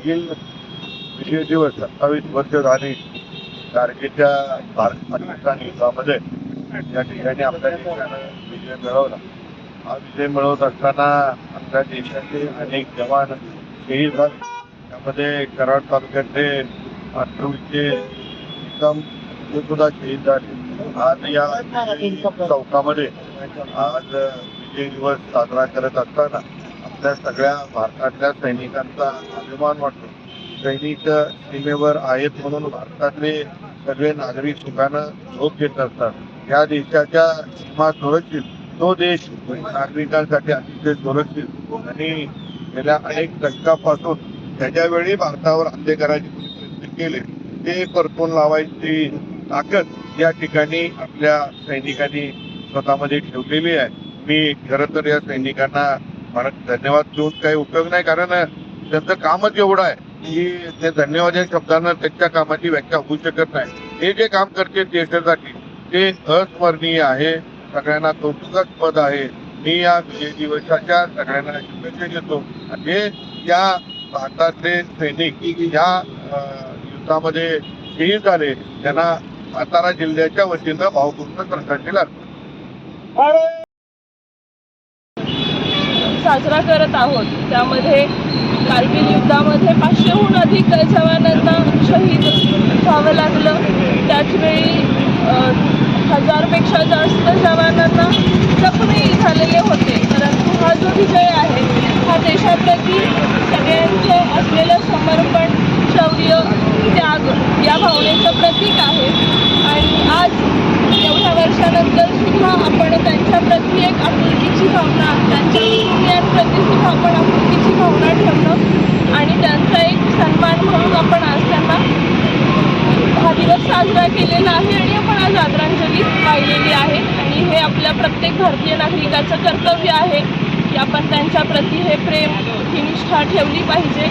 कारगिल विजय दिवस 27 वर्ष झाली. कारगिलच्या पाकिस्तान युद्धामध्ये या ठिकाणी आपल्या देशानं विजय मिळवला. हा विजय मिळवत असताना आपल्या देशाचे अनेक जवान शहीद झाले. त्यामध्ये कराड तालुक्यातले मातृवीचे निकम हे सुद्धा शहीद झाले. आज या चौकामध्ये आज विजय दिवस साजरा करत असताना आपल्या सगळ्या भारतातल्या सैनिकांचा अभिमान वाटतो. सैनिक सीमेवर आहेत म्हणून भारतातले सगळे नागरिक सुखानं झोप घेत असतात. या देशाच्या सीमा सुरक्षित, तो देश नागरिकांसाठी अतिशय सुरक्षित आणि गेल्या अनेक दशकापासून त्याच्यावेळी भारतावर हल्ले करायचे प्रयत्न केले ते परतून लावायची ताकद या ठिकाणी आपल्या सैनिकांनी स्वतःमध्ये ठेवलेली आहे. मी खरं तर या सैनिकांना मला धन्यवाद देऊन काही उपयोग नाही, कारण त्यांचं कामच एवढं आहे की ते धन्यवाद या शब्दांना त्यांच्या कामाची व्याख्या होऊ शकत नाही. हे जे काम करते देशासाठी ते अस्मरणीय आहे, सगळ्यांना कौतुकास्पद आहे. मी या विजय दिवसाच्या सगळ्यांना शुभेच्छा देतो. आणि या भारतातले सैनिक या युद्धामध्ये शहीद झाले त्यांना सातारा जिल्ह्याच्या वतीनं भावपूर्ण श्रद्धांजली लागते. साजरा करत आहोत. त्यामध्ये कारगिल युद्धामध्ये 500हून अधिक जवानांना शहीद व्हावं लागलं. त्याचवेळी 1000पेक्षा जास्त जवानांना जखमी झालेले होते. परंतु हा जो विजय आहे हा देशाप्रती सगळ्यांचं असलेलं समर्पण, शौर्य, त्याग या भावनेचं प्रतीक आहे. आणि आज एवढ्या वर्षानंतर सुद्धा आपण त्यांच्याप्रती एक आपुलकीची भावना, त्यांच्या कुटुंबियांप्रती सुद्धा आपण आपुलकीची भावना ठेवणं आणि त्यांचा एक सन्मान म्हणून आपण आज त्यांना हा दिवस साजरा केलेला आहे आणि आपण आज आदरांजली वाहिलेली आहे. आणि हे आपल्या प्रत्येक भारतीय नागरिकाचं कर्तव्य आहे की आपण त्यांच्याप्रती हे प्रेम, ही निष्ठा ठेवली पाहिजे.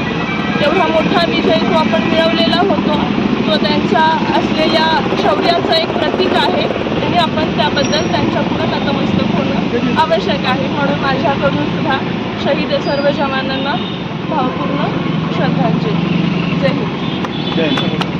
एवढा मोठा विजय जो आपण मिळवलेला होतो तो त्यांच्या असलेल्या शौर्याचं एक प्रतीक आहे आणि आपण त्याबद्दल त्यांच्यापुढे नतमस्तक होणं आवश्यक आहे. म्हणून माझ्याकडून सुद्धा शहीद सर्व जवानांना भावपूर्ण श्रद्धांजली. जय हिंद.